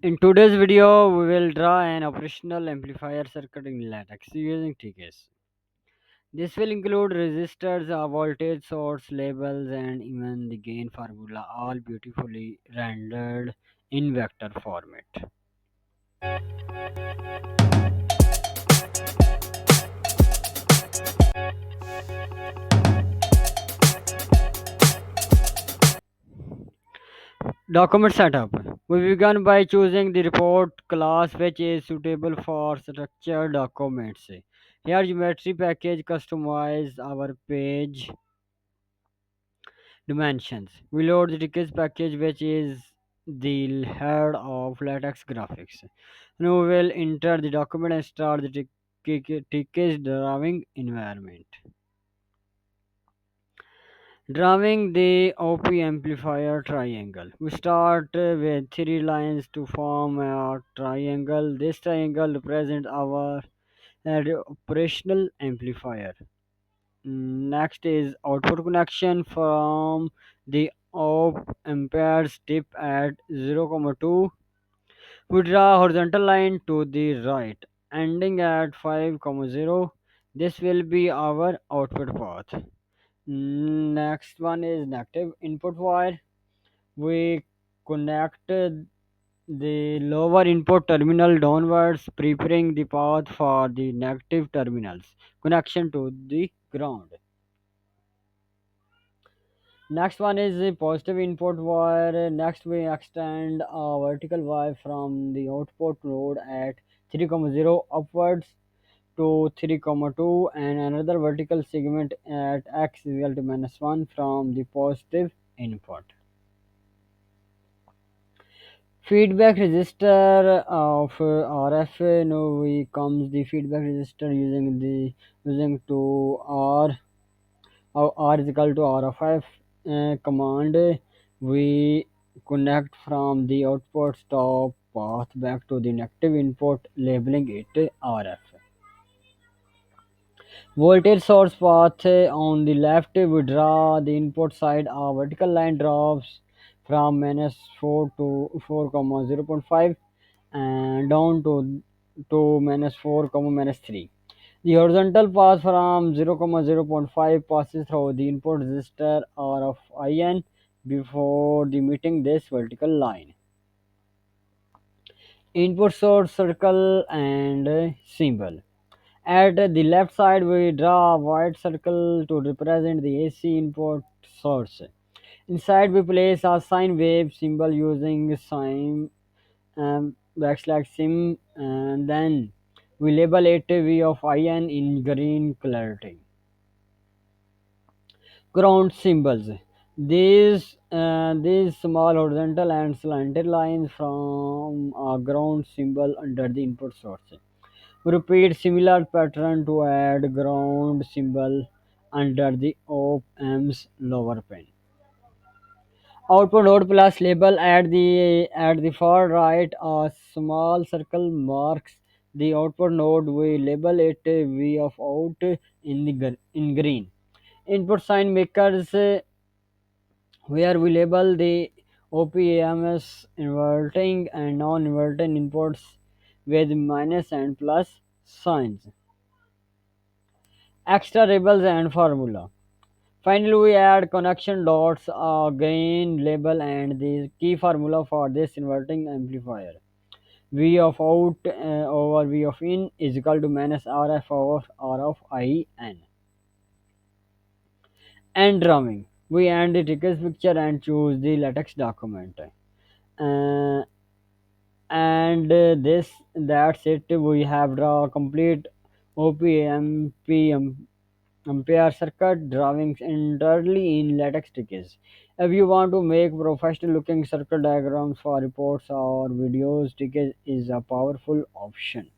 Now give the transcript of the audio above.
In today's video, we will draw an operational amplifier circuit in LaTeX using TKS. This will include resistors, a voltage source, labels, and even the gain formula, all beautifully rendered in vector format. Document setup. We begin by choosing the report class which is suitable for structured documents. Here, geometry package customize our page dimensions. We load the tickets package, which is the head of LaTeX graphics. Now we will enter the document and start the tickets drawing environment. Drawing the OP amplifier triangle. We start with three lines to form a triangle. This triangle represents our operational amplifier. Next is output connection from the op amperes tip at 0,2. We draw a horizontal line to the right, ending at 5,0. This will be our output path. Next one is negative input wire. We connect the lower input terminal downwards, preparing the path for the negative terminals connection to the ground. Next one is the positive input wire. Next we extend a vertical wire from the output node at 3,0 upwards to 3,2 and another vertical segment at x is equal to -1 from the positive input. Feedback resistor of RF. Now we comes the feedback resistor using to R is equal to R of F command. We connect from the output stop path back to the negative input, labeling it RF. Voltage source path on the left, we draw the input side. A vertical line drops from -4 to 4, 0.5 and down to -4, -3. The horizontal path from 0, 0.5 passes through the input resistor R of IN before the meeting this vertical line. Input source circle and symbol. At the left side, we draw a white circle to represent the AC input source. Inside, we place a sine wave symbol using sine backslash sim, and then we label it V of IN in green clarity. Ground symbols. These small horizontal and slanted lines from a ground symbol under the input source. Repeat similar pattern to add ground symbol under the op-amp's lower pin. Output node plus label at the far right. A small circle marks the output node. We label it V of out in green. Input sign makers, where we label the OPAMS inverting and non-inverting inputs with minus and plus signs. Extra labels and formula. Finally, we add connection dots, a gain label, and the key formula for this inverting amplifier. V of out over V of in is equal to minus RF over R of IN. And drawing. We end the tickets picture and choose the LaTeX document. Uh, and this that's it. We have draw complete OPMP ampere circuit drawings entirely in LaTeX TikZ. If you want to make professional looking circuit diagrams for reports or videos, TikZ is a powerful option.